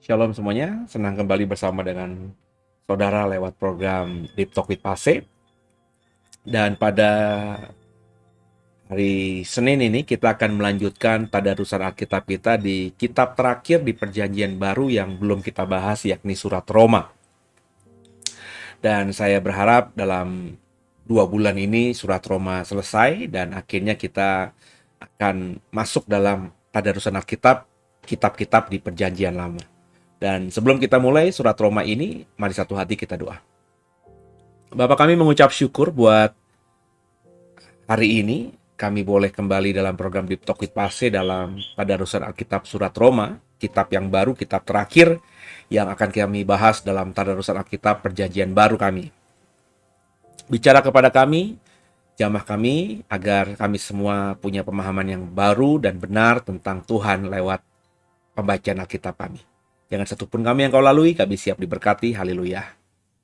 Shalom semuanya, senang kembali bersama dengan saudara lewat program Deep Talk with Pase. Dan pada hari Senin ini kita akan melanjutkan tadarusan Alkitab kita di kitab terakhir di Perjanjian Baru yang belum kita bahas, yakni Surat Roma. Dan saya berharap dalam 2 bulan ini Surat Roma selesai dan akhirnya kita akan masuk dalam tadarusan Alkitab, kitab-kitab di Perjanjian Lama. Dan sebelum kita mulai Surat Roma ini, mari satu hati kita doa. Bapa, kami mengucap syukur buat hari ini. Kami boleh kembali dalam program Deep Talk with Pase dalam tadarusan Alkitab Surat Roma, kitab yang baru, kitab terakhir yang akan kami bahas dalam tadarusan Alkitab Perjanjian Baru kami. Bicara kepada kami, jamah kami, agar kami semua punya pemahaman yang baru dan benar tentang Tuhan lewat pembacaan Alkitab kami. Jangan satupun kami yang kau lalui, kami siap diberkati. Haleluya.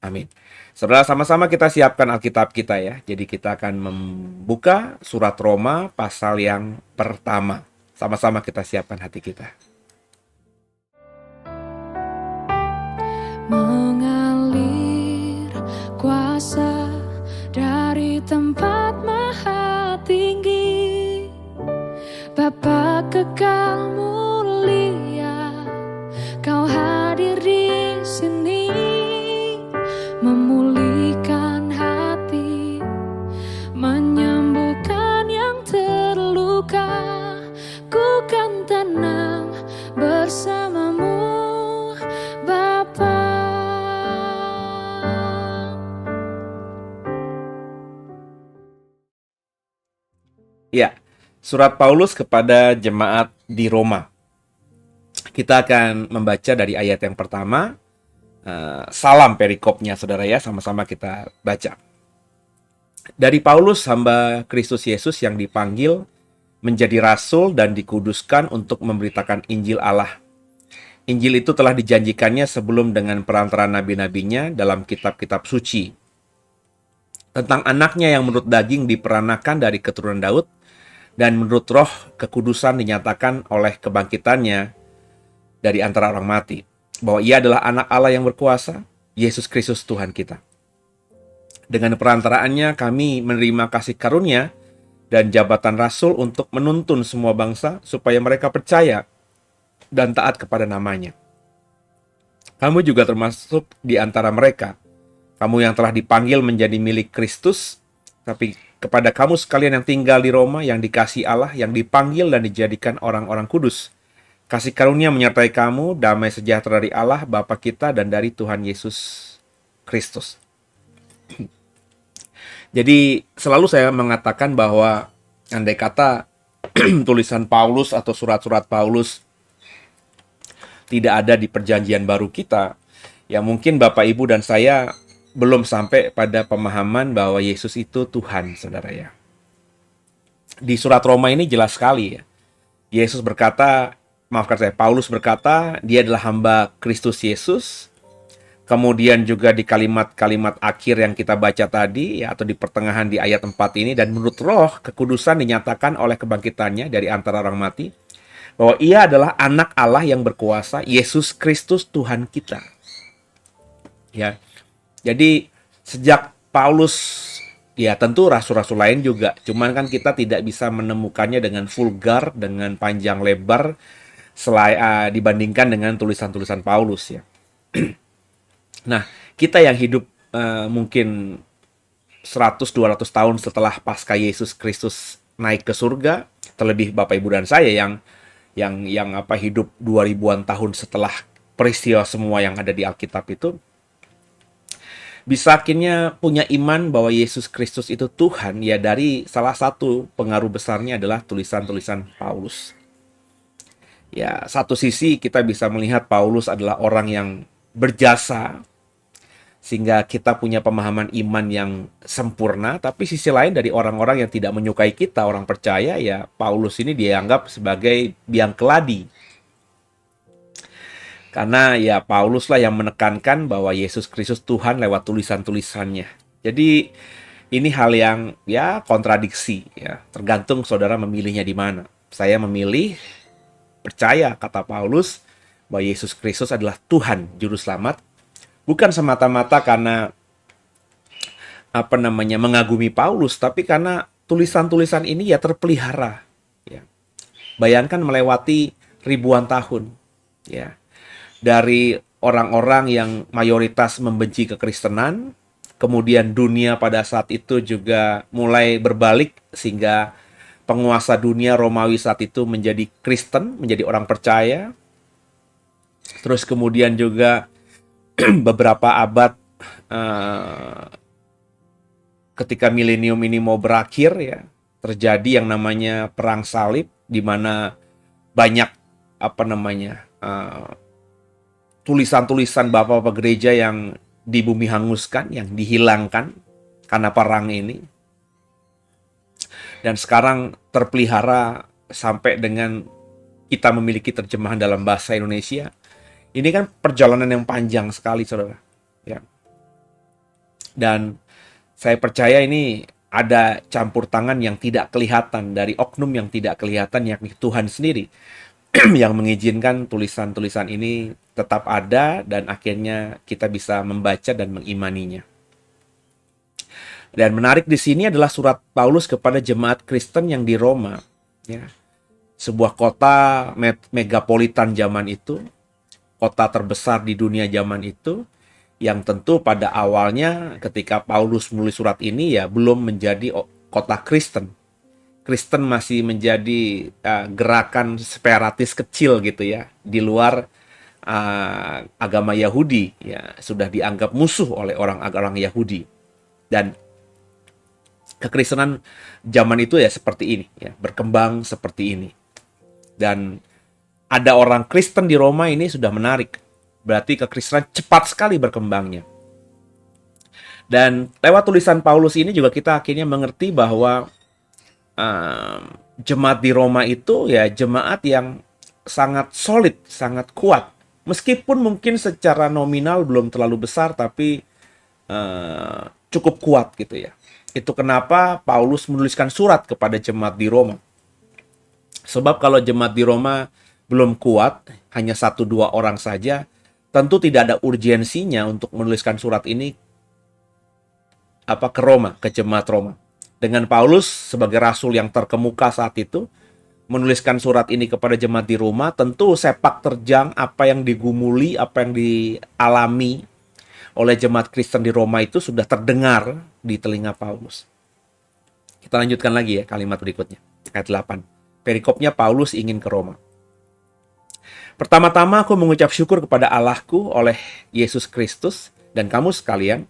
Amin. Saudara, sama-sama kita siapkan Alkitab kita ya. Jadi kita akan membuka Surat Roma pasal yang pertama. Sama-sama kita siapkan hati kita. Mengalir kuasa dari tempat maha tinggi, Bapa kekal mulia, Kau hadir di sini, memulihkan hati, menyembuhkan yang terluka. Ku kan tenang bersamamu, Bapa. Ya, surat Paulus kepada jemaat di Roma. Kita akan membaca dari ayat yang pertama. Salam perikopnya, saudara ya, sama-sama kita baca. Dari Paulus, hamba Kristus Yesus yang dipanggil menjadi rasul dan dikuduskan untuk memberitakan Injil Allah. Injil itu telah dijanjikannya sebelum dengan perantara nabi-nabinya dalam kitab-kitab suci. Tentang anaknya yang menurut daging diperanakan dari keturunan Daud, dan menurut roh kekudusan dinyatakan oleh kebangkitannya dari antara orang mati, bahwa ia adalah anak Allah yang berkuasa, Yesus Kristus Tuhan kita. Dengan perantaraannya kami menerima kasih karunia dan jabatan rasul untuk menuntun semua bangsa supaya mereka percaya dan taat kepada namanya. Kamu juga termasuk di antara mereka. Kamu yang telah dipanggil menjadi milik Kristus, tapi kepada kamu sekalian yang tinggal di Roma, yang dikasihi Allah, yang dipanggil dan dijadikan orang-orang kudus, kasih karunia menyertai kamu, damai sejahtera dari Allah Bapa kita dan dari Tuhan Yesus Kristus. Jadi selalu saya mengatakan bahwa andai kata tulisan Paulus atau surat-surat Paulus tidak ada di perjanjian baru kita, ya mungkin Bapak Ibu dan saya belum sampai pada pemahaman bahwa Yesus itu Tuhan, saudara ya. Di surat Roma ini jelas sekali ya. Yesus berkata, maafkan saya, Paulus berkata, dia adalah hamba Kristus Yesus. Kemudian juga di kalimat-kalimat akhir yang kita baca tadi, ya, atau di pertengahan di ayat 4 ini, dan menurut roh kekudusan dinyatakan oleh kebangkitannya dari antara orang mati, bahwa ia adalah anak Allah yang berkuasa, Yesus Kristus Tuhan kita. Ya, jadi sejak Paulus, ya tentu rasul-rasul lain juga, cuman kan kita tidak bisa menemukannya dengan vulgar, dengan panjang lebar, dibandingkan dengan tulisan-tulisan Paulus ya. Nah, kita yang hidup mungkin 100-200 tahun setelah pasca Yesus Kristus naik ke surga, terlebih Bapak Ibu dan saya yang hidup 2000-an tahun setelah peristiwa semua yang ada di Alkitab itu, bisa akhirnya punya iman bahwa Yesus Kristus itu Tuhan, ya dari salah satu pengaruh besarnya adalah tulisan-tulisan Paulus. Ya, satu sisi kita bisa melihat Paulus adalah orang yang berjasa sehingga kita punya pemahaman iman yang sempurna, tapi sisi lain dari orang-orang yang tidak menyukai kita, orang percaya, ya Paulus ini dianggap sebagai biang keladi. Karena ya Paulus lah yang menekankan bahwa Yesus Kristus Tuhan lewat tulisan-tulisannya. Jadi ini hal yang ya kontradiksi ya, tergantung saudara memilihnya di mana. Saya memilih percaya kata Paulus bahwa Yesus Kristus adalah Tuhan juru selamat, bukan semata-mata karena mengagumi Paulus, tapi karena tulisan-tulisan ini ya terpelihara. Ya. Bayangkan melewati ribuan tahun, ya, dari orang-orang yang mayoritas membenci kekristenan, kemudian dunia pada saat itu juga mulai berbalik sehingga penguasa dunia Romawi saat itu menjadi Kristen, menjadi orang percaya. Terus kemudian juga beberapa abad ketika milenium ini mau berakhir ya, terjadi yang namanya perang salib di mana banyak tulisan-tulisan bapak-bapak gereja yang di bumi hanguskan, yang dihilangkan karena perang ini. Dan sekarang terpelihara sampai dengan kita memiliki terjemahan dalam bahasa Indonesia. Ini kan perjalanan yang panjang sekali, saudara. Ya. Dan saya percaya ini ada campur tangan yang tidak kelihatan dari oknum yang tidak kelihatan, yakni Tuhan sendiri yang mengizinkan tulisan-tulisan ini tetap ada dan akhirnya kita bisa membaca dan mengimaninya. Dan menarik di sini adalah surat Paulus kepada jemaat Kristen yang di Roma, ya. Sebuah kota megapolitan zaman itu, kota terbesar di dunia zaman itu, yang tentu pada awalnya ketika Paulus menulis surat ini ya belum menjadi kota Kristen. Kristen masih menjadi gerakan separatis kecil gitu ya, di luar agama Yahudi, ya sudah dianggap musuh oleh orang-orang Yahudi. Dan kekristenan zaman itu ya seperti ini, ya berkembang seperti ini. Dan ada orang Kristen di Roma ini sudah menarik. Berarti kekristenan cepat sekali berkembangnya. Dan lewat tulisan Paulus ini juga kita akhirnya mengerti bahwa jemaat di Roma itu ya jemaat yang sangat solid, sangat kuat. Meskipun mungkin secara nominal belum terlalu besar, tapi cukup kuat gitu ya. Itu kenapa Paulus menuliskan surat kepada jemaat di Roma. Sebab kalau jemaat di Roma belum kuat, hanya 1-2 orang saja, tentu tidak ada urgensinya untuk menuliskan surat ini ke Roma, ke jemaat Roma. Dengan Paulus sebagai rasul yang terkemuka saat itu menuliskan surat ini kepada jemaat di Roma, tentu sepak terjang apa yang digumuli, apa yang dialami oleh jemaat Kristen di Roma itu sudah terdengar di telinga Paulus. Kita lanjutkan lagi ya kalimat berikutnya, ayat 8. Perikopnya Paulus ingin ke Roma. Pertama-tama aku mengucap syukur kepada Allahku oleh Yesus Kristus dan kamu sekalian,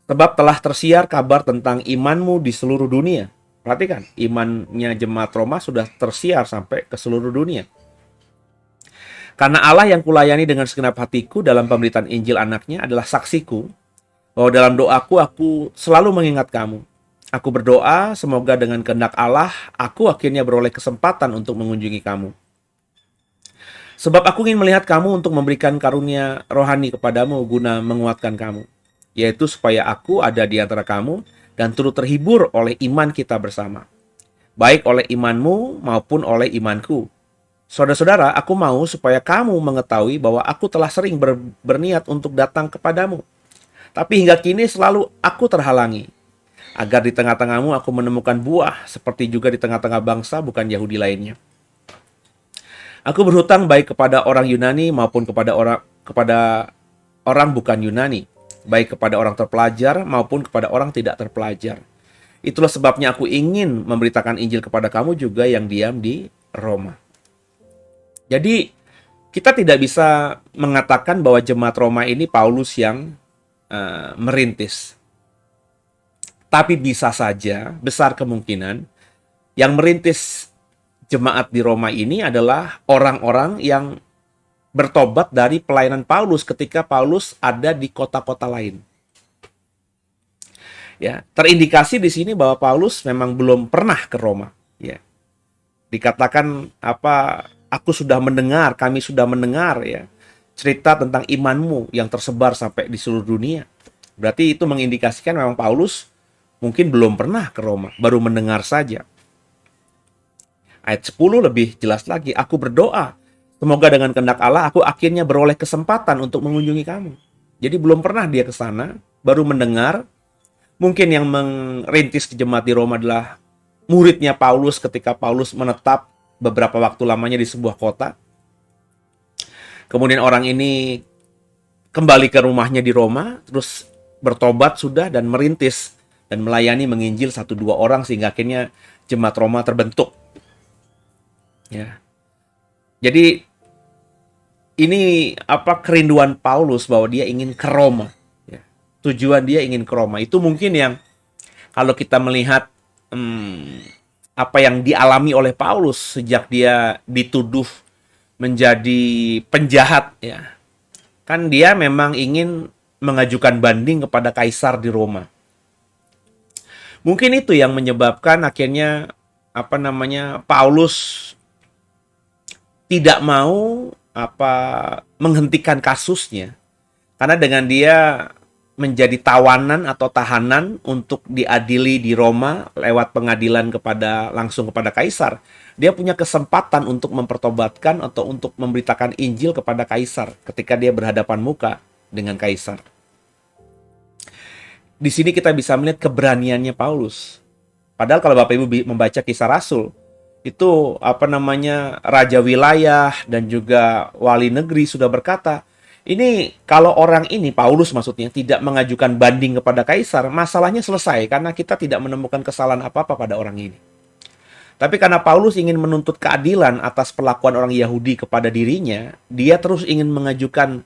sebab telah tersiar kabar tentang imanmu di seluruh dunia. Perhatikan, imannya jemaat Roma sudah tersiar sampai ke seluruh dunia. Karena Allah yang kulayani dengan segenap hatiku dalam pemberitaan Injil anaknya adalah saksiku, bahwa dalam doaku aku selalu mengingat kamu. Aku berdoa semoga dengan kehendak Allah, aku akhirnya beroleh kesempatan untuk mengunjungi kamu. Sebab aku ingin melihat kamu untuk memberikan karunia rohani kepadamu guna menguatkan kamu, yaitu supaya aku ada di antara kamu dan turut terhibur oleh iman kita bersama, baik oleh imanmu maupun oleh imanku. Saudara-saudara, aku mau supaya kamu mengetahui bahwa aku telah sering berniat untuk datang kepadamu. Tapi hingga kini selalu aku terhalangi, agar di tengah-tengahmu aku menemukan buah, seperti juga di tengah-tengah bangsa bukan Yahudi lainnya. Aku berhutang baik kepada orang Yunani maupun kepada orang bukan Yunani, baik kepada orang terpelajar maupun kepada orang tidak terpelajar. Itulah sebabnya aku ingin memberitakan Injil kepada kamu juga yang diam di Roma. Jadi kita tidak bisa mengatakan bahwa jemaat Roma ini Paulus yang merintis. Tapi bisa saja, besar kemungkinan yang merintis jemaat di Roma ini adalah orang-orang yang bertobat dari pelayanan Paulus ketika Paulus ada di kota-kota lain. Ya, terindikasi di sini bahwa Paulus memang belum pernah ke Roma. Ya, dikatakan aku sudah mendengar, kami sudah mendengar ya cerita tentang imanmu yang tersebar sampai di seluruh dunia. Berarti itu mengindikasikan memang Paulus mungkin belum pernah ke Roma, baru mendengar saja. Ayat 10 lebih jelas lagi, aku berdoa semoga dengan kehendak Allah aku akhirnya beroleh kesempatan untuk mengunjungi kamu. Jadi belum pernah dia ke sana, baru mendengar. Mungkin yang merintis jemaat di Roma adalah muridnya Paulus ketika Paulus menetap beberapa waktu lamanya di sebuah kota. Kemudian orang ini kembali ke rumahnya di Roma, terus bertobat sudah dan merintis dan melayani menginjil 1-2 orang sehingga akhirnya jemaat Roma terbentuk. Ya. Jadi ini kerinduan Paulus bahwa dia ingin ke Roma. Ya. Tujuan dia ingin ke Roma. Itu mungkin yang kalau kita melihat apa yang dialami oleh Paulus sejak dia dituduh menjadi penjahat, ya. Kan dia memang ingin mengajukan banding kepada kaisar di Roma. Mungkin itu yang menyebabkan akhirnya Paulus tidak mau menghentikan kasusnya. Karena dengan dia menjadi tawanan atau tahanan untuk diadili di Roma lewat pengadilan langsung kepada kaisar, dia punya kesempatan untuk mempertobatkan atau untuk memberitakan Injil kepada kaisar ketika dia berhadapan muka dengan kaisar. Di sini kita bisa melihat keberaniannya Paulus. Padahal kalau Bapak Ibu membaca Kisah Rasul, itu raja wilayah dan juga wali negeri sudah berkata, ini kalau orang ini, Paulus maksudnya, tidak mengajukan banding kepada kaisar, masalahnya selesai karena kita tidak menemukan kesalahan apa-apa pada orang ini. Tapi karena Paulus ingin menuntut keadilan atas perlakuan orang Yahudi kepada dirinya, dia terus ingin mengajukan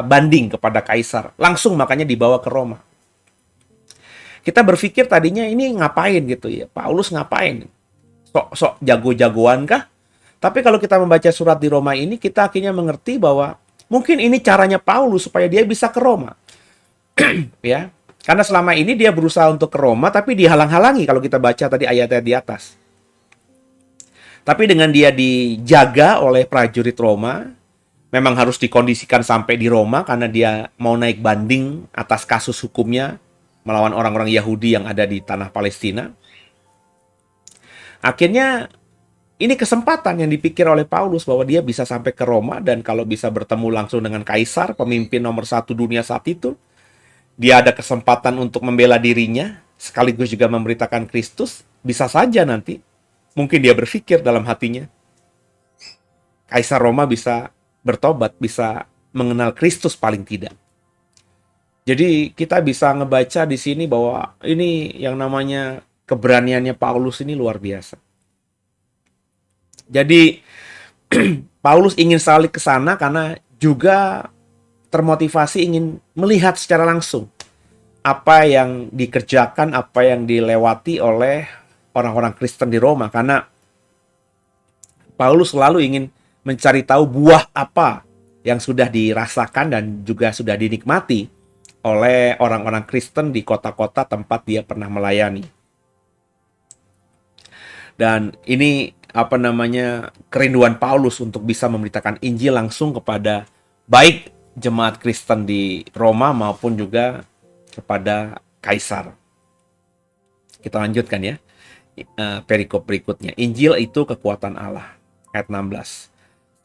banding kepada kaisar. Langsung makanya dibawa ke Roma. Kita berpikir tadinya ini ngapain gitu ya, Paulus ngapain? Sok jago-jagoan kah? Tapi kalau kita membaca surat di Roma ini, kita akhirnya mengerti bahwa mungkin ini caranya Paulus supaya dia bisa ke Roma. Ya. Karena selama ini dia berusaha untuk ke Roma, tapi dihalang-halangi kalau kita baca tadi ayat-ayat di atas. Tapi dengan dia dijaga oleh prajurit Roma, memang harus dikondisikan sampai di Roma karena dia mau naik banding atas kasus hukumnya melawan orang-orang Yahudi yang ada di tanah Palestina. Akhirnya ini kesempatan yang dipikir oleh Paulus bahwa dia bisa sampai ke Roma dan kalau bisa bertemu langsung dengan kaisar, pemimpin nomor 1 dunia saat itu, dia ada kesempatan untuk membela dirinya, sekaligus juga memberitakan Kristus. Bisa saja nanti, mungkin dia berpikir dalam hatinya, kaisar Roma bisa bertobat, bisa mengenal Kristus paling tidak. Jadi kita bisa ngebaca di sini bahwa ini yang namanya keberaniannya Paulus ini luar biasa. Jadi Paulus ingin sekali ke sana karena juga termotivasi ingin melihat secara langsung apa yang dikerjakan, apa yang dilewati oleh orang-orang Kristen di Roma. Karena Paulus selalu ingin mencari tahu buah apa yang sudah dirasakan dan juga sudah dinikmati oleh orang-orang Kristen di kota-kota tempat dia pernah melayani. Dan ini kerinduan Paulus untuk bisa memberitakan Injil langsung kepada baik jemaat Kristen di Roma maupun juga kepada kaisar. Kita lanjutkan ya. Perikop berikutnya. Injil itu kekuatan Allah. Ayat 16.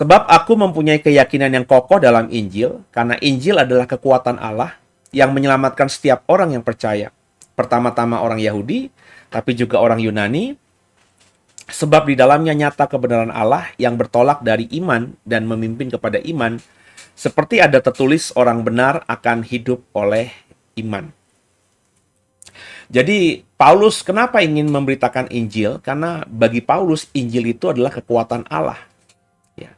Sebab aku mempunyai keyakinan yang kokoh dalam Injil, karena Injil adalah kekuatan Allah yang menyelamatkan setiap orang yang percaya. Pertama-tama orang Yahudi, tapi juga orang Yunani, sebab di dalamnya nyata kebenaran Allah yang bertolak dari iman dan memimpin kepada iman, seperti ada tertulis orang benar akan hidup oleh iman. Jadi Paulus kenapa ingin memberitakan Injil? Karena bagi Paulus Injil itu adalah kekuatan Allah. Ya.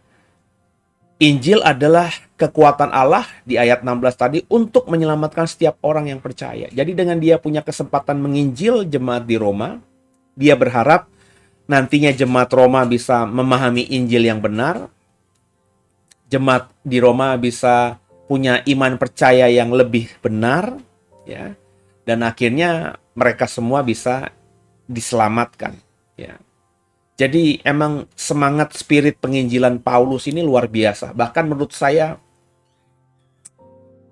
Injil adalah kekuatan Allah di ayat 16 tadi untuk menyelamatkan setiap orang yang percaya. Jadi dengan dia punya kesempatan menginjil jemaat di Roma, dia berharap nantinya jemaat Roma bisa memahami Injil yang benar, jemaat di Roma bisa punya iman percaya yang lebih benar, ya, dan akhirnya mereka semua bisa diselamatkan, ya. Jadi emang semangat spirit penginjilan Paulus ini luar biasa. Bahkan menurut saya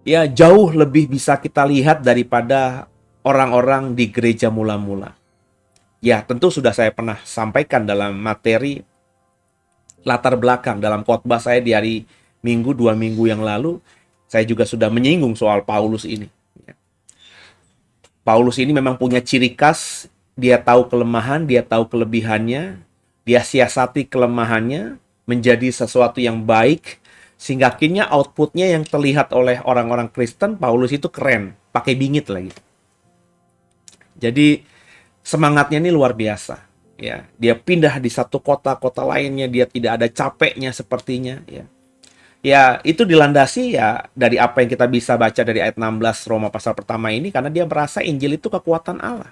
ya jauh lebih bisa kita lihat daripada orang-orang di gereja mula-mula. Ya, tentu sudah saya pernah sampaikan dalam materi latar belakang dalam khotbah saya di hari Minggu 2 minggu yang lalu. Saya juga sudah menyinggung soal Paulus ini. Paulus ini memang punya ciri khas, dia tahu kelemahan, dia tahu kelebihannya, dia siasati kelemahannya menjadi sesuatu yang baik, sehingga akhirnya outputnya yang terlihat oleh orang-orang Kristen, Paulus itu keren, pakai bingit lagi. Jadi semangatnya ini luar biasa. Ya, dia pindah di satu kota lainnya, dia tidak ada capeknya sepertinya. Ya, itu dilandasi ya dari apa yang kita bisa baca dari ayat 16 Roma pasal pertama ini, karena dia merasa Injil itu kekuatan Allah.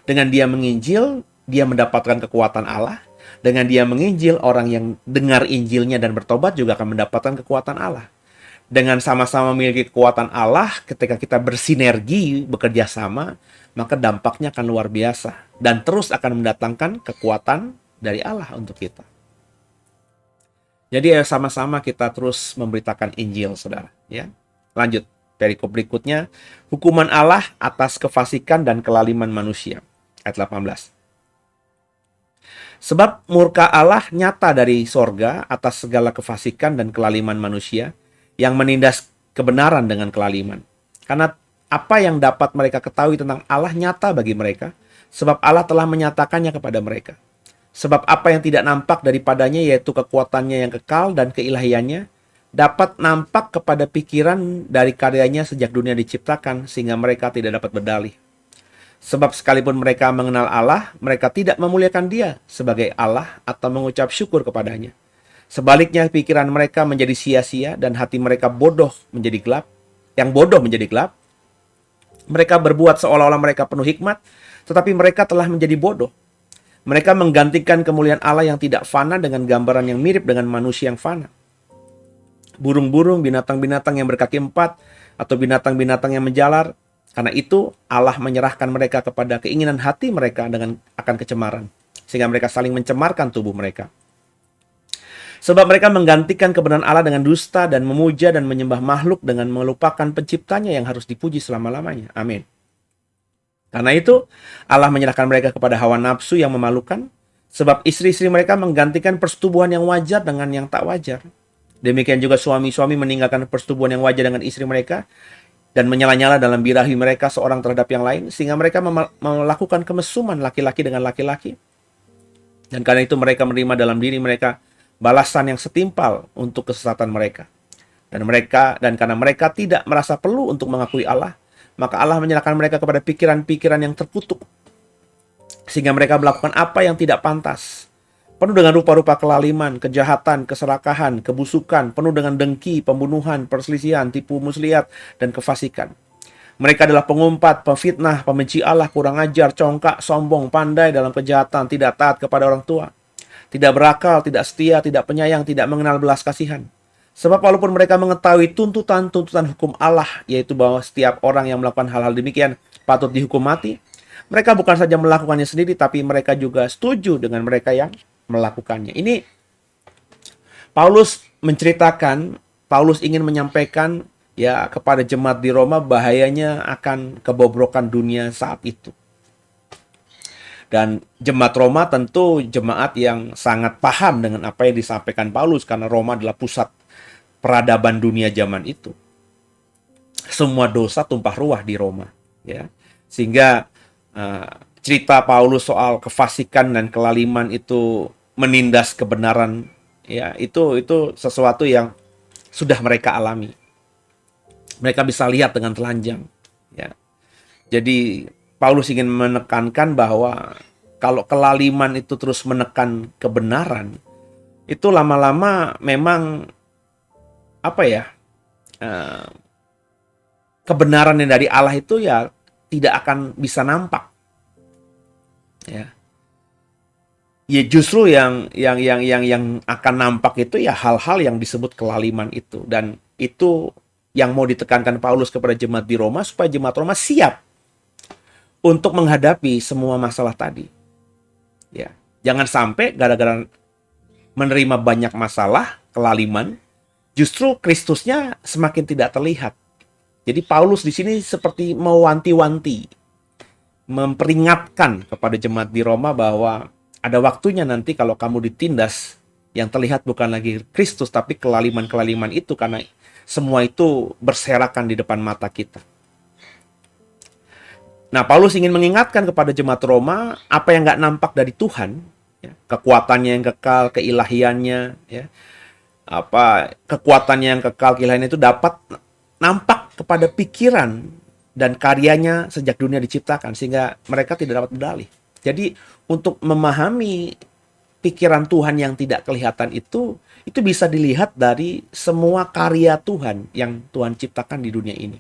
Dengan dia menginjil, dia mendapatkan kekuatan Allah. Dengan dia menginjil, orang yang dengar Injilnya dan bertobat juga akan mendapatkan kekuatan Allah. Dengan sama-sama memiliki kekuatan Allah, ketika kita bersinergi, bekerja sama, maka dampaknya akan luar biasa. Dan terus akan mendatangkan kekuatan dari Allah untuk kita. Jadi ayo sama-sama kita terus memberitakan Injil, saudara. Ya, lanjut. Perikop berikutnya, hukuman Allah atas kefasikan dan kelaliman manusia. Ayat 18. Sebab murka Allah nyata dari sorga atas segala kefasikan dan kelaliman manusia yang menindas kebenaran dengan kelaliman. Karena apa yang dapat mereka ketahui tentang Allah nyata bagi mereka, sebab Allah telah menyatakannya kepada mereka. Sebab apa yang tidak nampak daripadanya, yaitu kekuatannya yang kekal dan keilahiannya, dapat nampak kepada pikiran dari karyanya sejak dunia diciptakan, sehingga mereka tidak dapat berdalih. Sebab sekalipun mereka mengenal Allah, mereka tidak memuliakan Dia sebagai Allah atau mengucap syukur kepadanya. Sebaliknya, pikiran mereka menjadi sia-sia dan hati mereka bodoh menjadi gelap. Yang bodoh menjadi gelap. Mereka berbuat seolah-olah mereka penuh hikmat, tetapi mereka telah menjadi bodoh. Mereka menggantikan kemuliaan Allah yang tidak fana dengan gambaran yang mirip dengan manusia yang fana. Burung-burung, binatang-binatang yang berkaki 4, atau binatang-binatang yang menjalar. Karena itu Allah menyerahkan mereka kepada keinginan hati mereka dengan akan kecemaran, sehingga mereka saling mencemarkan tubuh mereka. Sebab mereka menggantikan kebenaran Allah dengan dusta dan memuja dan menyembah makhluk dengan melupakan penciptanya yang harus dipuji selama-lamanya. Amin. Karena itu, Allah menyerahkan mereka kepada hawa nafsu yang memalukan, sebab istri-istri mereka menggantikan persetubuhan yang wajar dengan yang tak wajar. Demikian juga suami-suami meninggalkan persetubuhan yang wajar dengan istri mereka, dan menyala-nyala dalam birahi mereka seorang terhadap yang lain, sehingga mereka melakukan kemesuman laki-laki dengan laki-laki. Dan karena itu mereka menerima dalam diri mereka balasan yang setimpal untuk kesesatan mereka. Dan karena mereka tidak merasa perlu untuk mengakui Allah, maka Allah menyerahkan mereka kepada pikiran-pikiran yang terkutuk, sehingga mereka melakukan apa yang tidak pantas, penuh dengan rupa-rupa kelaliman, kejahatan, keserakahan, kebusukan, penuh dengan dengki, pembunuhan, perselisihan, tipu muslihat, dan kefasikan. Mereka adalah pengumpat, pemfitnah, pembenci Allah, kurang ajar, congkak, sombong, pandai dalam kejahatan, tidak taat kepada orang tua, tidak berakal, tidak setia, tidak penyayang, tidak mengenal belas kasihan. Sebab walaupun mereka mengetahui tuntutan-tuntutan hukum Allah, yaitu bahwa setiap orang yang melakukan hal-hal demikian patut dihukum mati, mereka bukan saja melakukannya sendiri, tapi mereka juga setuju dengan mereka yang melakukannya. Ini Paulus menceritakan, Paulus ingin menyampaikan ya kepada jemaat di Roma bahayanya akan kebobrokan dunia saat itu. Dan jemaat Roma tentu jemaat yang sangat paham dengan apa yang disampaikan Paulus, karena Roma adalah pusat peradaban dunia zaman itu. Semua dosa tumpah ruah di Roma, ya. Sehingga cerita Paulus soal kefasikan dan kelaliman itu menindas kebenaran, ya, itu sesuatu yang sudah mereka alami. Mereka bisa lihat dengan telanjang, ya. Jadi Paulus ingin menekankan bahwa kalau kelaliman itu terus menekan kebenaran, itu lama-lama memang kebenaran yang dari Allah itu ya tidak akan bisa nampak, ya. ya justru yang akan nampak itu ya hal-hal yang disebut kelaliman itu, dan itu yang mau ditekankan Paulus kepada jemaat di Roma supaya jemaat Roma siap untuk menghadapi semua masalah tadi. Ya, jangan sampai gara-gara menerima banyak masalah, kelaliman, justru Kristusnya semakin tidak terlihat. Jadi Paulus di sini seperti mewanti-wanti, memperingatkan kepada jemaat di Roma bahwa ada waktunya nanti kalau kamu ditindas, yang terlihat bukan lagi Kristus tapi kelaliman-kelaliman itu, karena semua itu berserakan di depan mata kita. Nah, Paulus ingin mengingatkan kepada jemaat Roma apa yang nggak nampak dari Tuhan, ya, kekuatannya yang kekal, keilahiannya, ya, apa kekuatannya yang kekal, keilahiannya itu dapat nampak kepada pikiran dan karyanya sejak dunia diciptakan, sehingga mereka tidak dapat berdalih. Jadi untuk memahami pikiran Tuhan yang tidak kelihatan itu bisa dilihat dari semua karya Tuhan yang Tuhan ciptakan di dunia ini.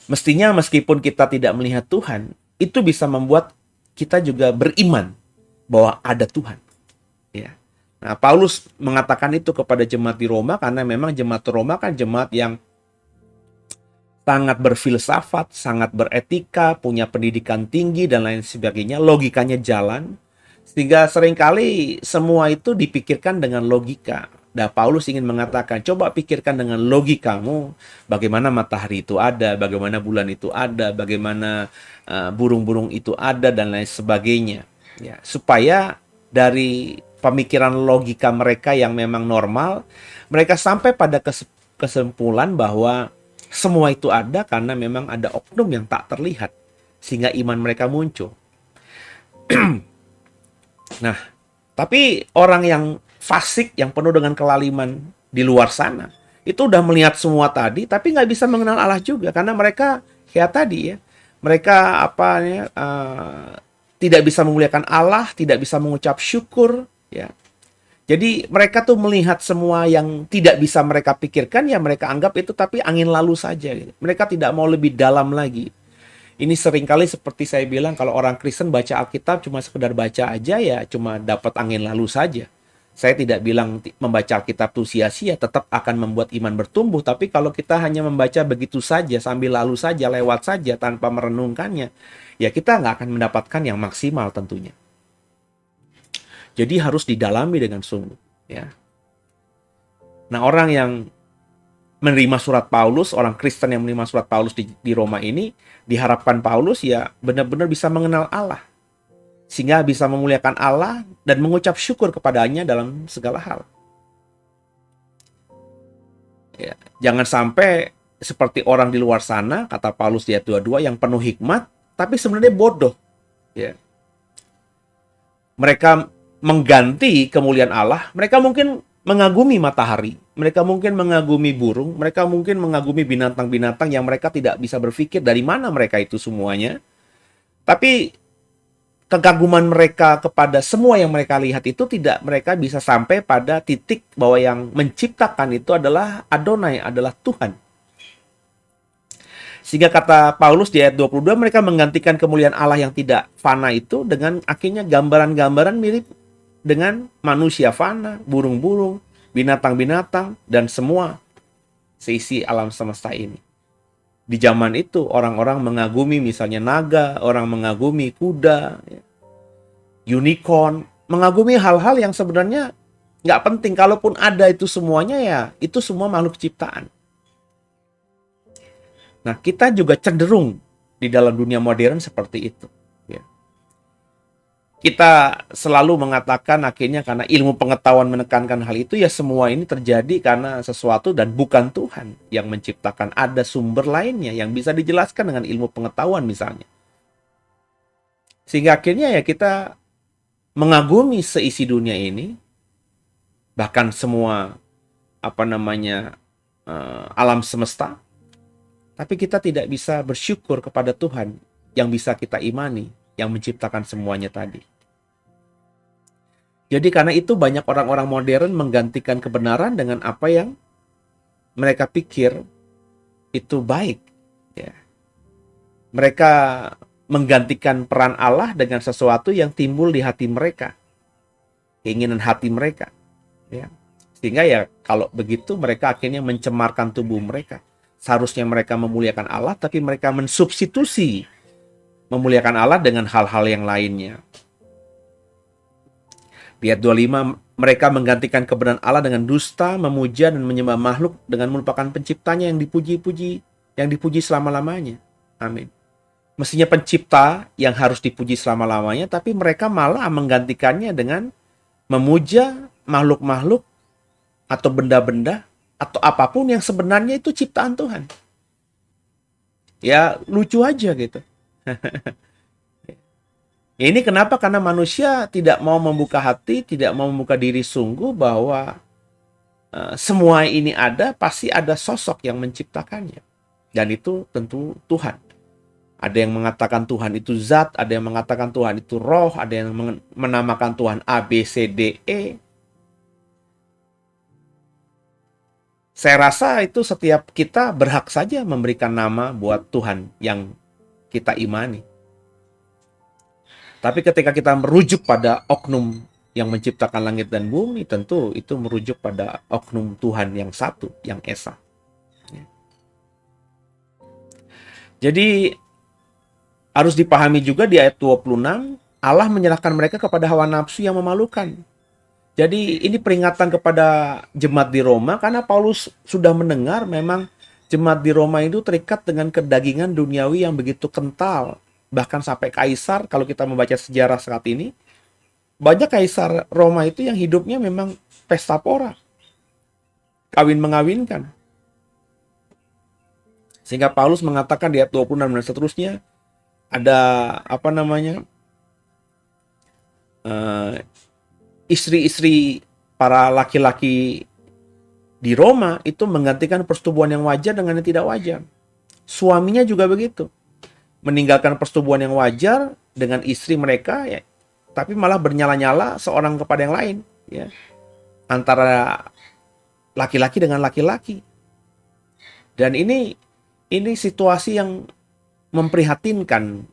Mestinya meskipun kita tidak melihat Tuhan, itu bisa membuat kita juga beriman bahwa ada Tuhan. Ya. Nah, Paulus mengatakan itu kepada jemaat di Roma karena memang jemaat Roma kan jemaat yang sangat berfilsafat, sangat beretika, punya pendidikan tinggi dan lain sebagainya, logikanya jalan, sehingga seringkali semua itu dipikirkan dengan logika. Nah, Paulus ingin mengatakan, coba pikirkan dengan logikamu, bagaimana matahari itu ada, bagaimana bulan itu ada, bagaimana burung-burung itu ada, dan lain sebagainya. Ya, supaya dari pemikiran logika mereka yang memang normal, mereka sampai pada kesimpulan bahwa semua itu ada karena memang ada oknum yang tak terlihat, sehingga iman mereka muncul. Nah, tapi orang yang fasik, yang penuh dengan kelaliman di luar sana, itu udah melihat semua tadi, tapi nggak bisa mengenal Allah juga, karena mereka kayak tadi ya, mereka tidak bisa memuliakan Allah, tidak bisa mengucap syukur, ya. Jadi mereka tuh melihat semua yang tidak bisa mereka pikirkan, ya mereka anggap itu tapi angin lalu saja. Gitu. Mereka tidak mau lebih dalam lagi. Ini seringkali seperti saya bilang, kalau orang Kristen baca Alkitab cuma sekedar baca aja, ya cuma dapat angin lalu saja. Saya tidak bilang membaca Alkitab itu sia-sia, tetap akan membuat iman bertumbuh. Tapi kalau kita hanya membaca begitu saja, sambil lalu saja, lewat saja, tanpa merenungkannya, ya kita nggak akan mendapatkan yang maksimal tentunya. Jadi harus didalami dengan sungguh. Ya. Nah, orang yang menerima surat Paulus, orang Kristen yang menerima surat Paulus di Roma ini, diharapkan Paulus ya benar-benar bisa mengenal Allah. Sehingga bisa memuliakan Allah dan mengucap syukur kepadanya dalam segala hal. Ya, jangan sampai seperti orang di luar sana, kata Paulus di ayat 22, yang penuh hikmat, tapi sebenarnya bodoh. Ya. Mereka mengganti kemuliaan Allah, mereka mungkin mengagumi matahari, mereka mungkin mengagumi burung, mereka mungkin mengagumi binatang-binatang yang mereka tidak bisa berpikir dari mana mereka itu semuanya. Tapi kekaguman mereka kepada semua yang mereka lihat itu tidak mereka bisa sampai pada titik bahwa yang menciptakan itu adalah Adonai, adalah Tuhan. Sehingga kata Paulus di ayat 22, mereka menggantikan kemuliaan Allah yang tidak fana itu dengan akhirnya gambaran-gambaran mirip dengan manusia fana, burung-burung, binatang-binatang, dan semua seisi alam semesta ini. Di zaman itu, orang-orang mengagumi misalnya naga, orang mengagumi kuda, unicorn, mengagumi hal-hal yang sebenarnya nggak penting. Kalaupun ada itu semuanya, ya itu semua makhluk ciptaan. Nah, kita juga cenderung di dalam dunia modern seperti itu. Ya. Kita selalu mengatakan akhirnya karena ilmu pengetahuan menekankan hal itu, ya semua ini terjadi karena sesuatu dan bukan Tuhan yang menciptakan. Ada sumber lainnya yang bisa dijelaskan dengan ilmu pengetahuan misalnya. Sehingga akhirnya ya kita mengagumi seisi dunia ini, bahkan semua alam semesta, tapi kita tidak bisa bersyukur kepada Tuhan yang bisa kita imani, yang menciptakan semuanya tadi. Jadi karena itu banyak orang-orang modern menggantikan kebenaran dengan apa yang mereka pikir itu baik. Ya. Mereka menggantikan peran Allah dengan sesuatu yang timbul di hati mereka, keinginan hati mereka, ya. Sehingga ya kalau begitu mereka akhirnya mencemarkan tubuh mereka. Seharusnya mereka memuliakan Allah, tapi mereka mensubstitusi memuliakan Allah dengan hal-hal yang lainnya. Di ayat 25, mereka menggantikan kebenaran Allah dengan dusta, memuja dan menyembah makhluk dengan melupakan penciptanya yang dipuji selama-lamanya. Amin. Mestinya pencipta yang harus dipuji selama-lamanya, tapi mereka malah menggantikannya dengan memuja makhluk-makhluk atau benda-benda atau apapun yang sebenarnya itu ciptaan Tuhan. Ya lucu aja gitu. Ini kenapa? Karena manusia tidak mau membuka hati, tidak mau membuka diri sungguh bahwa semua ini ada, pasti ada sosok yang menciptakannya. Dan itu tentu Tuhan. Ada yang mengatakan Tuhan itu zat, ada yang mengatakan Tuhan itu roh, ada yang menamakan Tuhan A, B, C, D, E. Saya rasa itu setiap kita berhak saja memberikan nama buat Tuhan yang kita imani. Tapi ketika kita merujuk pada oknum yang menciptakan langit dan bumi, tentu itu merujuk pada oknum Tuhan yang satu, yang esa. Jadi harus dipahami juga di ayat 26, Allah menyerahkan mereka kepada hawa nafsu yang memalukan. Jadi ini peringatan kepada jemaat di Roma, karena Paulus sudah mendengar memang jemaat di Roma itu terikat dengan kedagingan duniawi yang begitu kental. Bahkan sampai kaisar, kalau kita membaca sejarah saat ini, banyak kaisar Roma itu yang hidupnya memang pesta pora, kawin-mengawinkan. Sehingga Paulus mengatakan di ayat 26 dan seterusnya, ada istri-istri para laki-laki di Roma itu menggantikan persetubuhan yang wajar dengan yang tidak wajar. Suaminya juga begitu. Meninggalkan persetubuhan yang wajar dengan istri mereka, ya, tapi malah bernyala-nyala seorang kepada yang lain, ya, antara laki-laki dengan laki-laki. Dan ini situasi yang memprihatinkan.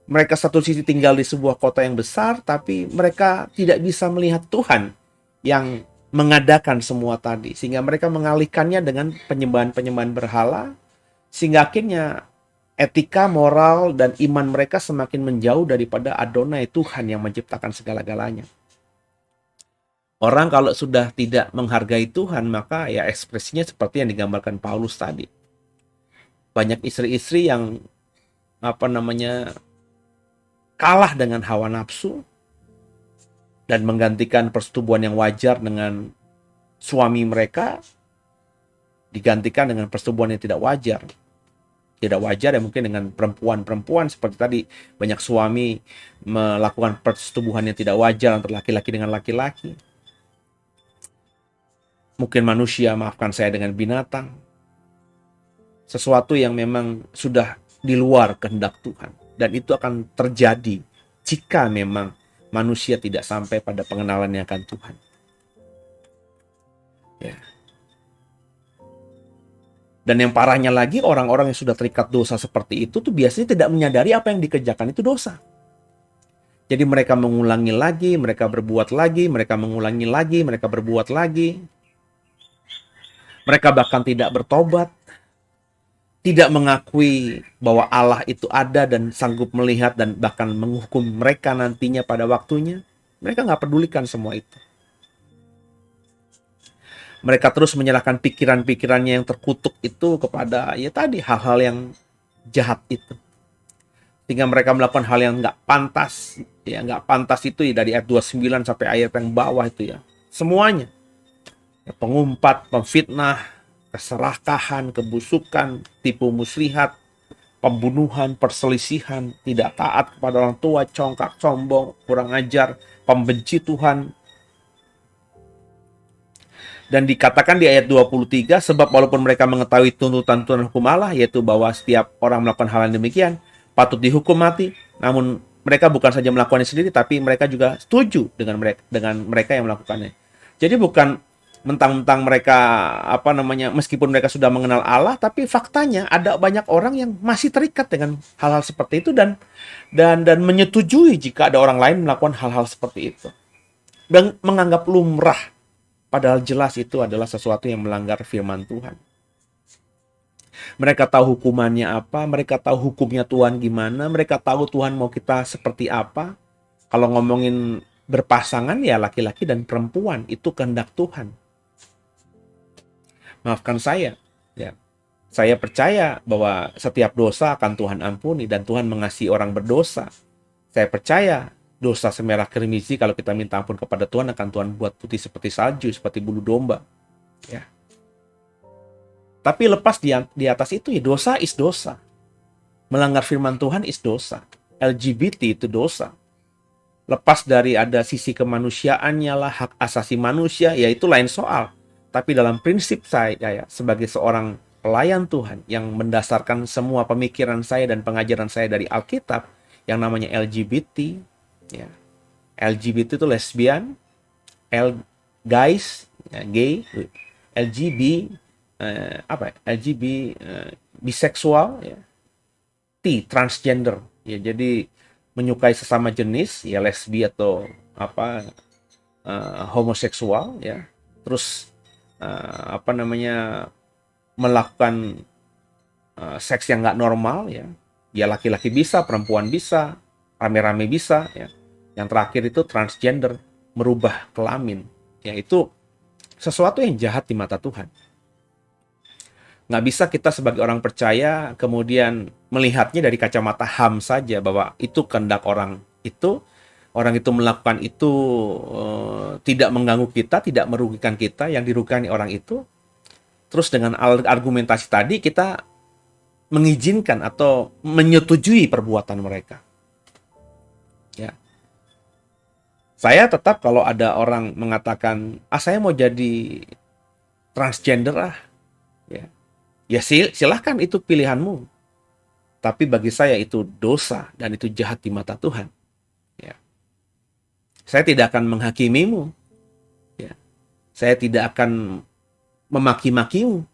Mereka satu sisi tinggal di sebuah kota yang besar, tapi mereka tidak bisa melihat Tuhan yang mengadakan semua tadi, sehingga mereka mengalihkannya dengan penyembahan-penyembahan berhala, sehingga akhirnya etika, moral, dan iman mereka semakin menjauh daripada Adonai, Tuhan yang menciptakan segala-galanya. Orang kalau sudah tidak menghargai Tuhan, maka ya ekspresinya seperti yang digambarkan Paulus tadi. Banyak istri-istri yang kalah dengan hawa nafsu dan menggantikan persetubuhan yang wajar dengan suami mereka, digantikan dengan persetubuhan yang tidak wajar. Tidak wajar ya mungkin dengan perempuan-perempuan, seperti tadi banyak suami melakukan persetubuhan yang tidak wajar antara laki-laki dengan laki-laki. Mungkin manusia, maafkan saya, dengan binatang. Sesuatu yang memang sudah di luar kehendak Tuhan. Dan itu akan terjadi jika memang manusia tidak sampai pada pengenalannya akan Tuhan. Ya. Dan yang parahnya lagi, orang-orang yang sudah terikat dosa seperti itu tuh biasanya tidak menyadari apa yang dikerjakan itu dosa. Jadi mereka mengulangi lagi, mereka berbuat lagi, mereka mengulangi lagi, mereka berbuat lagi. Mereka bahkan tidak bertobat, tidak mengakui bahwa Allah itu ada dan sanggup melihat dan bahkan menghukum mereka nantinya pada waktunya. Mereka nggak pedulikan semua itu. Mereka terus menyerahkan pikiran-pikirannya yang terkutuk itu kepada ya tadi hal-hal yang jahat itu. Sehingga mereka melakukan hal yang nggak pantas. Ya nggak pantas itu ya dari ayat 29 sampai ayat yang bawah itu ya. Semuanya. Ya, pengumpat, pemfitnah, keserakahan, kebusukan, tipu muslihat, pembunuhan, perselisihan, tidak taat kepada orang tua, congkak, sombong, kurang ajar, pembenci Tuhan. Dan dikatakan di ayat 23, sebab walaupun mereka mengetahui tuntutan hukum Allah, yaitu bahwa setiap orang melakukan hal yang demikian patut dihukum mati, namun mereka bukan saja melakukannya sendiri, tapi mereka juga setuju dengan mereka yang melakukannya. Jadi bukan Mentang-mentang mereka meskipun mereka sudah mengenal Allah, tapi faktanya ada banyak orang yang masih terikat dengan hal-hal seperti itu dan menyetujui jika ada orang lain melakukan hal-hal seperti itu dan menganggap lumrah, padahal jelas itu adalah sesuatu yang melanggar firman Tuhan. Mereka tahu hukumannya apa, mereka tahu hukumnya Tuhan gimana, mereka tahu Tuhan mau kita seperti apa. Kalau ngomongin berpasangan ya laki-laki dan perempuan, itu kehendak Tuhan. Maafkan saya, ya. Saya percaya bahwa setiap dosa akan Tuhan ampuni dan Tuhan mengasihi orang berdosa. Saya percaya dosa semerah kerimisi kalau kita minta ampun kepada Tuhan akan Tuhan buat putih seperti salju, seperti bulu domba. Ya. Tapi lepas di atas itu ya dosa is dosa. Melanggar firman Tuhan is dosa. LGBT itu dosa. Lepas dari ada sisi kemanusiaannya lah, hak asasi manusia, ya itu lain soal. Tapi dalam prinsip saya ya, sebagai seorang pelayan Tuhan yang mendasarkan semua pemikiran saya dan pengajaran saya dari Alkitab yang namanya LGBT, ya. LGBT itu lesbian, guys, ya, gay, LGB, biseksual, ya. Transgender, ya. Jadi menyukai sesama jenis, ya lesbi atau homoseksual, ya. Terus melakukan seks yang nggak normal, ya. Ya laki-laki bisa, perempuan bisa, rame-rame bisa, ya. Yang terakhir itu transgender, merubah kelamin, ya. Itu sesuatu yang jahat di mata Tuhan. Nggak bisa kita sebagai orang percaya kemudian melihatnya dari kacamata HAM saja, bahwa itu kehendak orang itu melakukan itu tidak mengganggu kita, tidak merugikan kita, yang dirugikan orang itu. Terus dengan argumentasi tadi kita mengizinkan atau menyetujui perbuatan mereka. Ya. Saya tetap kalau ada orang mengatakan, saya mau jadi transgender ya. Ya silahkan, itu pilihanmu. Tapi bagi saya itu dosa dan itu jahat di mata Tuhan. Ya. Saya tidak akan menghakimimu. Ya. Saya tidak akan memaki-makimu.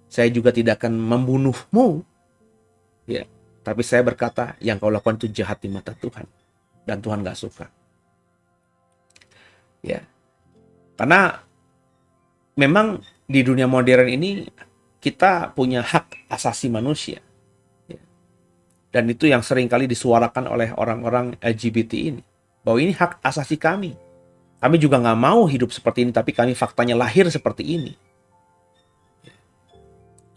Saya juga tidak akan membunuhmu. Ya. Tapi saya berkata, yang kau lakukan itu jahat di mata Tuhan. Dan Tuhan gak suka. Ya. Karena memang di dunia modern ini kita punya hak asasi manusia. Ya. Dan itu yang sering kali disuarakan oleh orang-orang LGBT ini. Bahwa ini hak asasi kami. Kami juga nggak mau hidup seperti ini, tapi kami faktanya lahir seperti ini.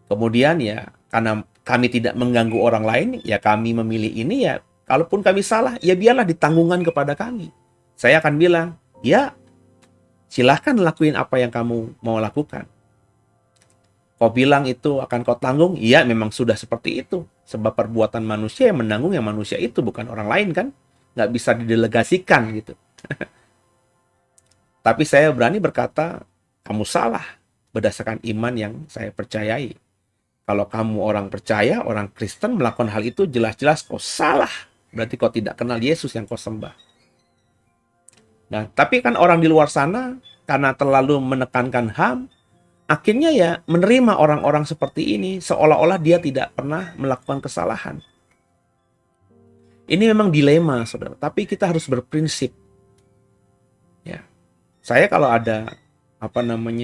Kemudian ya, karena kami tidak mengganggu orang lain, ya kami memilih ini ya. Kalaupun kami salah, ya biarlah ditanggungan kepada kami. Saya akan bilang, ya silahkan lakuin apa yang kamu mau lakukan. Kau bilang itu akan kau tanggung, iya memang sudah seperti itu. Sebab perbuatan manusia yang menanggung yang manusia itu, bukan orang lain kan. Nggak bisa didelegasikan gitu. Tapi saya berani berkata, kamu salah berdasarkan iman yang saya percayai. Kalau kamu orang percaya, orang Kristen melakukan hal itu, jelas-jelas kau salah. Berarti kau tidak kenal Yesus yang kau sembah. Nah, tapi kan orang di luar sana, karena terlalu menekankan HAM, akhirnya ya menerima orang-orang seperti ini seolah-olah dia tidak pernah melakukan kesalahan. Ini memang dilema, saudara. Tapi kita harus berprinsip. Ya, saya kalau ada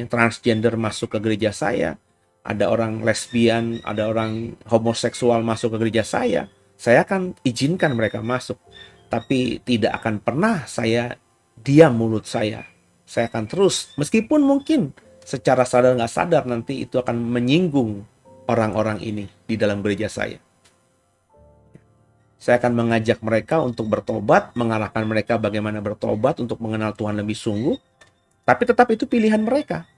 transgender masuk ke gereja saya, ada orang lesbian, ada orang homoseksual masuk ke gereja saya akan izinkan mereka masuk. Tapi tidak akan pernah saya diam mulut saya. Saya akan terus, meskipun mungkin secara sadar nggak sadar nanti itu akan menyinggung orang-orang ini di dalam gereja saya. Saya akan mengajak mereka untuk bertobat, mengarahkan mereka bagaimana bertobat untuk mengenal Tuhan lebih sungguh. Tapi tetap itu pilihan mereka.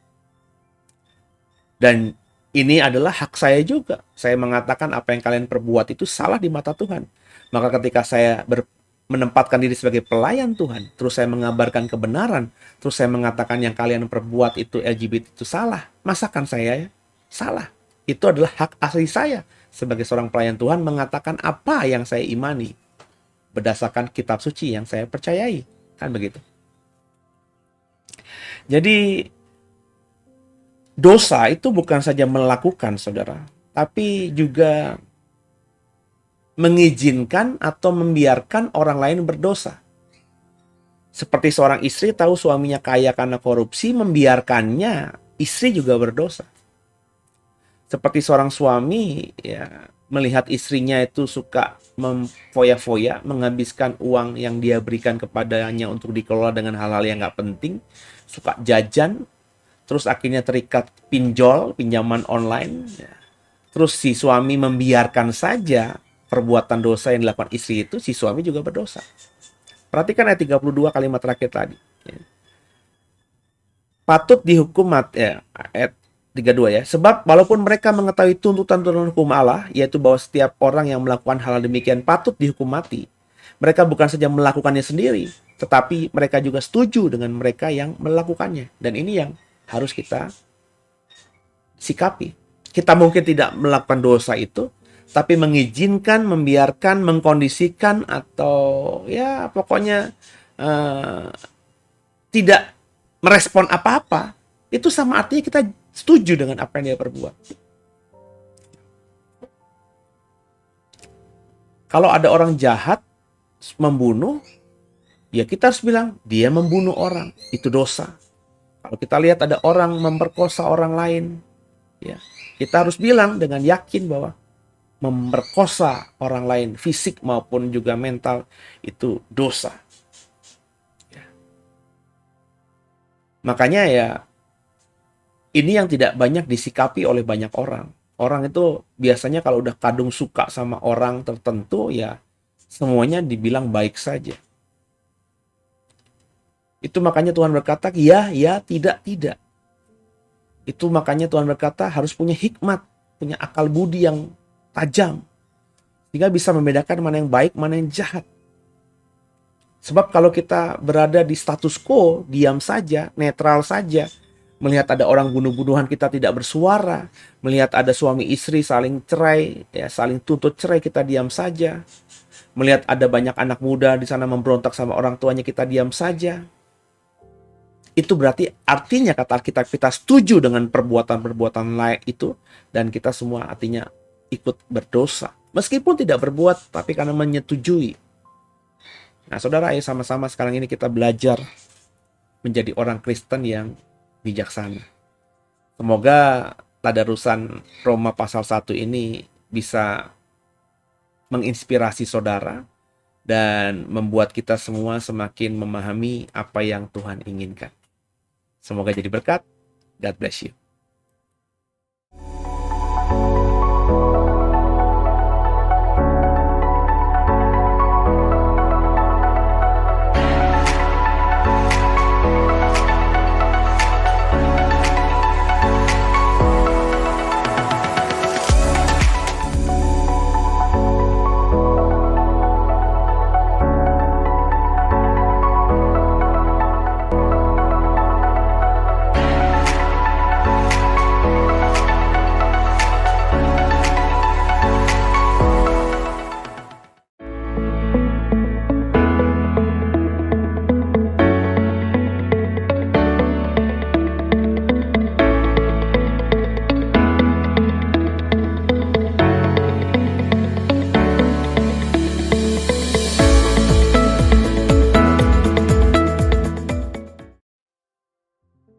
Dan ini adalah hak saya juga. Saya mengatakan apa yang kalian perbuat itu salah di mata Tuhan. Maka ketika saya menempatkan diri sebagai pelayan Tuhan, terus saya mengabarkan kebenaran, terus saya mengatakan yang kalian perbuat itu LGBT itu salah, masakan saya ya? Salah. Itu adalah hak asli saya sebagai seorang pelayan Tuhan mengatakan apa yang saya imani berdasarkan kitab suci yang saya percayai, kan begitu. Jadi dosa itu bukan saja melakukan, saudara, tapi juga mengizinkan atau membiarkan orang lain berdosa. Seperti seorang istri tahu suaminya kaya karena korupsi, membiarkannya, istri juga berdosa. Seperti seorang suami ya melihat istrinya itu suka memfoya-foya, menghabiskan uang yang dia berikan kepadanya untuk dikelola dengan hal-hal yang nggak penting, suka jajan, terus akhirnya terikat pinjaman online. Ya. Terus si suami membiarkan saja perbuatan dosa yang dilakukan istri itu, si suami juga berdosa. Perhatikan ayat 32 kalimat terakhir tadi. Ya. Patut dihukum mati, ayat 32 ya. Sebab walaupun mereka mengetahui tuntutan hukum Allah, yaitu bahwa setiap orang yang melakukan hal demikian patut dihukum mati. Mereka bukan saja melakukannya sendiri, tetapi mereka juga setuju dengan mereka yang melakukannya. Dan ini yang harus kita sikapi. Kita mungkin tidak melakukan dosa itu, tapi mengizinkan, membiarkan, mengkondisikan, atau ya pokoknya tidak merespon apa-apa. Itu sama artinya kita setuju dengan apa yang dia perbuat. Kalau ada orang jahat membunuh, ya kita harus bilang dia membunuh orang, itu dosa. Kalau kita lihat ada orang memperkosa orang lain, ya kita harus bilang dengan yakin bahwa memperkosa orang lain, fisik maupun juga mental, itu dosa. Ya. Makanya ya ini yang tidak banyak disikapi oleh banyak orang. Orang itu biasanya kalau udah kadung suka sama orang tertentu, ya semuanya dibilang baik saja. Itu makanya Tuhan berkata, ya, ya, tidak, tidak. Itu makanya Tuhan berkata harus punya hikmat, punya akal budi yang tajam. Sehingga bisa membedakan mana yang baik, mana yang jahat. Sebab kalau kita berada di status quo, diam saja, netral saja, melihat ada orang bunuh-bunuhan kita tidak bersuara, melihat ada suami istri saling cerai, ya saling tuntut cerai, kita diam saja. Melihat ada banyak anak muda di sana memberontak sama orang tuanya, kita diam saja. Itu berarti artinya kata Alkitab kita setuju dengan perbuatan-perbuatan lain itu, dan kita semua artinya ikut berdosa. Meskipun tidak berbuat, tapi karena menyetujui. Nah saudara, ayo sama-sama sekarang ini kita belajar menjadi orang Kristen yang bijaksana. Semoga tadarusan Roma pasal 1 ini bisa menginspirasi saudara dan membuat kita semua semakin memahami apa yang Tuhan inginkan. Semoga jadi berkat. God bless you.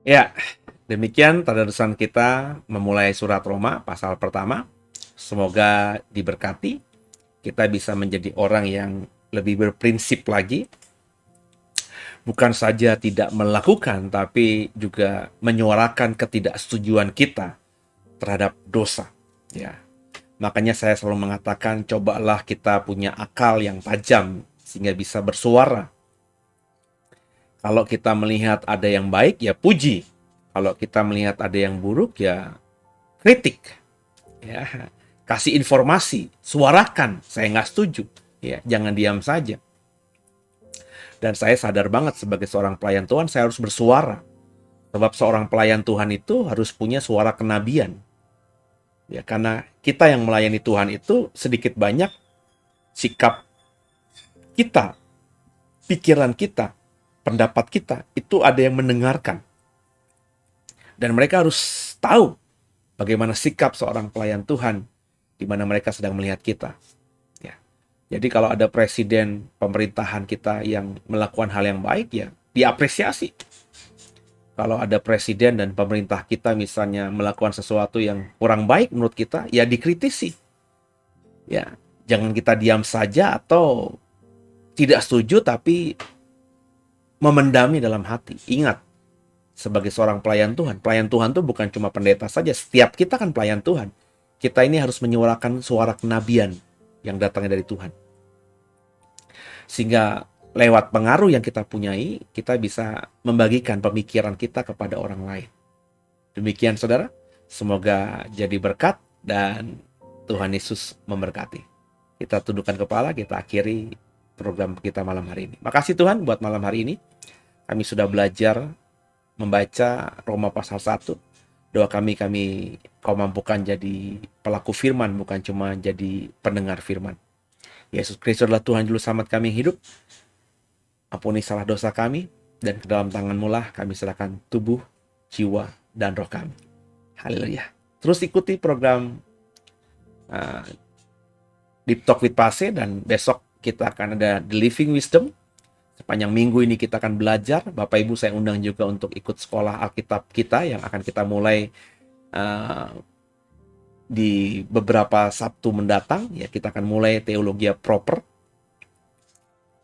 Ya, demikian tadarusan kita memulai surat Roma pasal pertama. Semoga diberkati. Kita bisa menjadi orang yang lebih berprinsip lagi. Bukan saja tidak melakukan, tapi juga menyuarakan ketidaksetujuan kita terhadap dosa. Ya, makanya saya selalu mengatakan, cobalah kita punya akal yang tajam sehingga bisa bersuara. Kalau kita melihat ada yang baik, ya puji. Kalau kita melihat ada yang buruk, ya kritik. Ya, kasih informasi, suarakan. Saya nggak setuju. Ya, jangan diam saja. Dan saya sadar banget sebagai seorang pelayan Tuhan, saya harus bersuara. Sebab seorang pelayan Tuhan itu harus punya suara kenabian. Ya, karena kita yang melayani Tuhan itu sedikit banyak sikap kita, pikiran kita, pendapat kita itu ada yang mendengarkan, dan mereka harus tahu bagaimana sikap seorang pelayan Tuhan di mana mereka sedang melihat kita. Ya. Jadi kalau ada presiden pemerintahan kita yang melakukan hal yang baik, ya diapresiasi. Kalau ada presiden dan pemerintah kita misalnya melakukan sesuatu yang kurang baik menurut kita, ya dikritisi. Ya, jangan kita diam saja atau tidak setuju tapi memendami dalam hati. Ingat, sebagai seorang pelayan Tuhan itu bukan cuma pendeta saja. Setiap kita kan pelayan Tuhan. Kita ini harus menyuarakan suara kenabian yang datangnya dari Tuhan. Sehingga lewat pengaruh yang kita punyai, kita bisa membagikan pemikiran kita kepada orang lain. Demikian saudara, semoga jadi berkat dan Tuhan Yesus memberkati. Kita tundukkan kepala, kita akhiri program kita malam hari ini. Makasih Tuhan buat malam hari ini. Kami sudah belajar membaca Roma pasal 1. Doa kami kau mampukan jadi pelaku firman, bukan cuma jadi pendengar firman. Yesus Kristus adalah Tuhan Juru Selamat kami yang hidup. Ampuni salah dosa kami, dan ke dalam tangan-Mu lah kami serahkan tubuh, jiwa, dan roh kami. Haleluya. Terus ikuti program Deep Talk with Pase, dan besok kita akan ada The Living Wisdom. Sepanjang minggu ini kita akan belajar. Bapak Ibu saya undang juga untuk ikut sekolah Alkitab kita yang akan kita mulai di beberapa Sabtu mendatang. Ya, kita akan mulai teologia proper,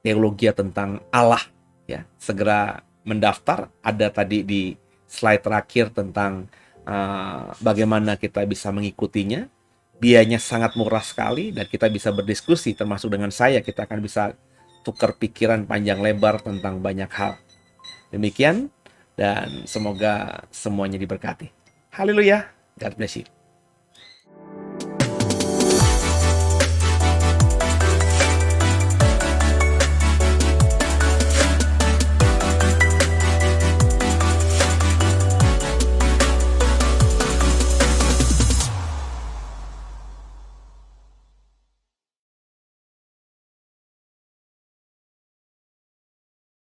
teologia tentang Allah. Ya, segera mendaftar. Ada tadi di slide terakhir tentang bagaimana kita bisa mengikutinya. Biayanya sangat murah sekali dan kita bisa berdiskusi, termasuk dengan saya. Kita akan bisa tukar pikiran panjang lebar tentang banyak hal. Demikian, dan semoga semuanya diberkati. Haleluya. God bless you.